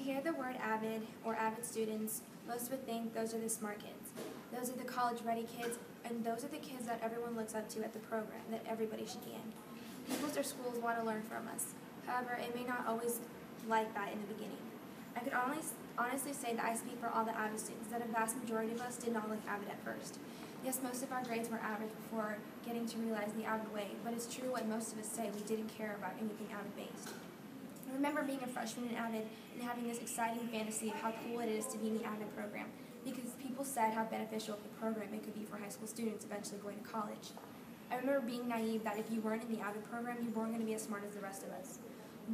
hear the word avid or avid students, most would think those are the smart kids. Those are the college-ready kids, and those are the kids that everyone looks up to at the program, that everybody should be in. People or schools want to learn from us. However, it may not always like that in the beginning. I could honestly say that I speak for all the avid students, that a vast majority of us did not look avid at first. Yes, most of our grades were average before getting to realize the avid way, but it's true what most of us say, we didn't care about anything avid-based. I remember being a freshman in Avid and having this exciting fantasy of how cool it is to be in the Avid program, because people said how beneficial of a program it could be for high school students eventually going to college. I remember being naive that if you weren't in the Avid program, you weren't going to be as smart as the rest of us.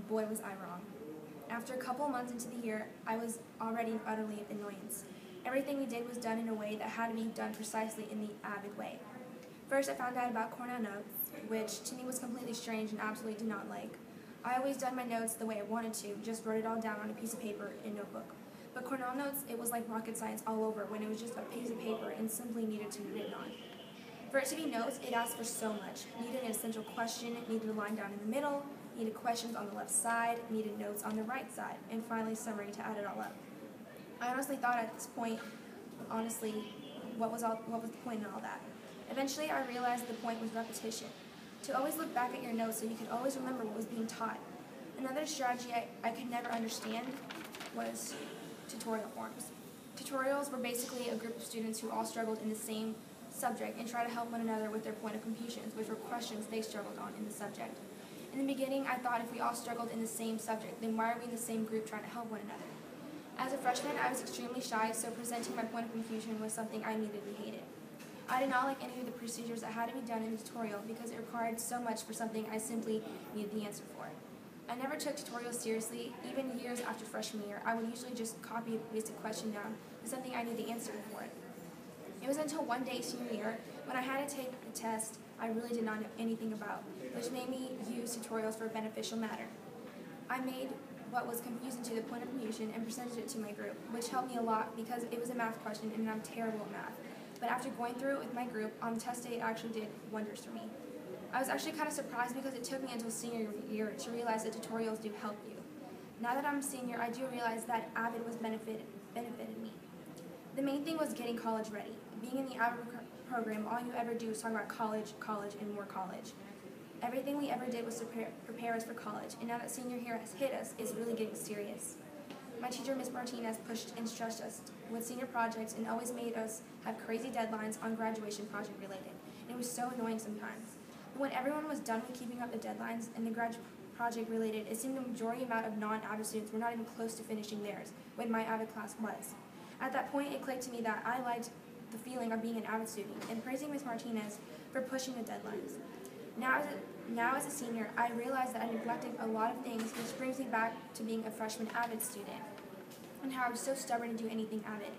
Boy, was I wrong. After a couple months into the year, I was already utterly an annoyance. Everything we did was done in a way that had to be done precisely in the Avid way. First, I found out about Cornell Notes, which to me was completely strange and absolutely did not like. I always done my notes the way I wanted to, just wrote it all down on a piece of paper in a notebook. But Cornell Notes, it was like rocket science all over when it was just a piece of paper and simply needed to be written on. For it to be notes, it asked for so much. Needed an essential question, needed a line down in the middle, needed questions on the left side, needed notes on the right side, and finally summary to add it all up. I honestly thought at this point, what was the point in all that? Eventually, I realized the point was repetition. To always look back at your notes so you could always remember what was being taught. Another strategy I could never understand was tutorial forms. Tutorials were basically a group of students who all struggled in the same subject and try to help one another with their point of confusions, which were questions they struggled on in the subject. In the beginning, I thought if we all struggled in the same subject, then why are we in the same group trying to help one another? As a freshman, I was extremely shy, so presenting my point of confusion was something I immediately hated. I did not like any of the procedures that had to be done in the tutorial because it required so much for something I simply needed the answer for. I never took tutorials seriously. Even years after freshman year, I would usually just copy a basic question down to something I knew the answer for it. It was until one day senior year when I had to take a test I really did not know anything about, which made me use tutorials for a beneficial matter. I made what was confusing to the point of confusion and presented it to my group, which helped me a lot because it was a math question and I'm terrible at math. But after going through it with my group, on the test day it actually did wonders for me. I was actually kind of surprised because it took me until senior year to realize that tutorials do help you. Now that I'm a senior, I do realize that Avid was benefited me. The main thing was getting college ready. Being in the Avid program, all you ever do is talk about college, and more college. Everything we ever did was to prepare us for college, and now that senior year has hit us, it's really getting serious. My teacher, Ms. Martinez, pushed and stretched us with senior projects and always made us have crazy deadlines on graduation project related. And it was so annoying sometimes. But when everyone was done with keeping up the deadlines and the project related, it seemed the majority amount of non-Avid students were not even close to finishing theirs, when my Avid class was. At that point, it clicked to me that I liked the feeling of being an Avid student and praising Ms. Martinez for pushing the deadlines. Now as a senior, I realized that I neglected a lot of things, which brings me back to being a freshman Avid student and how I was so stubborn to do anything Avid.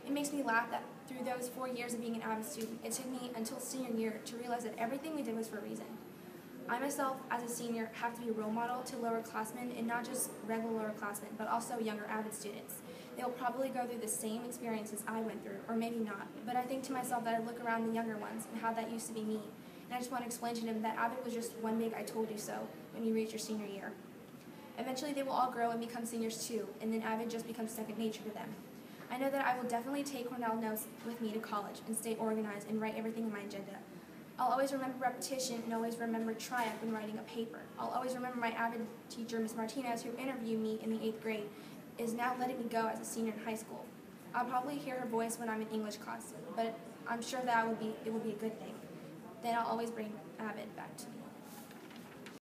It makes me laugh that through those 4 years of being an Avid student, it took me until senior year to realize that everything we did was for a reason. I myself, as a senior, have to be a role model to lowerclassmen, and not just regular lowerclassmen, but also younger Avid students. They will probably go through the same experiences I went through, or maybe not, but I think to myself that I look around the younger ones and how that used to be me, and I just want to explain to them that Avid was just one big I told you so when you reach your senior year. Eventually they will all grow and become seniors too, and then Avid just becomes second nature to them. I know that I will definitely take Cornell Notes with me to college and stay organized and write everything in my agenda. I'll always remember repetition and always remember triumph when writing a paper. I'll always remember my Avid teacher, Ms. Martinez, who interviewed me in the 8th grade, is now letting me go as a senior in high school. I'll probably hear her voice when I'm in English class, but I'm sure that it will be a good thing. Then I'll always bring Avid back to me.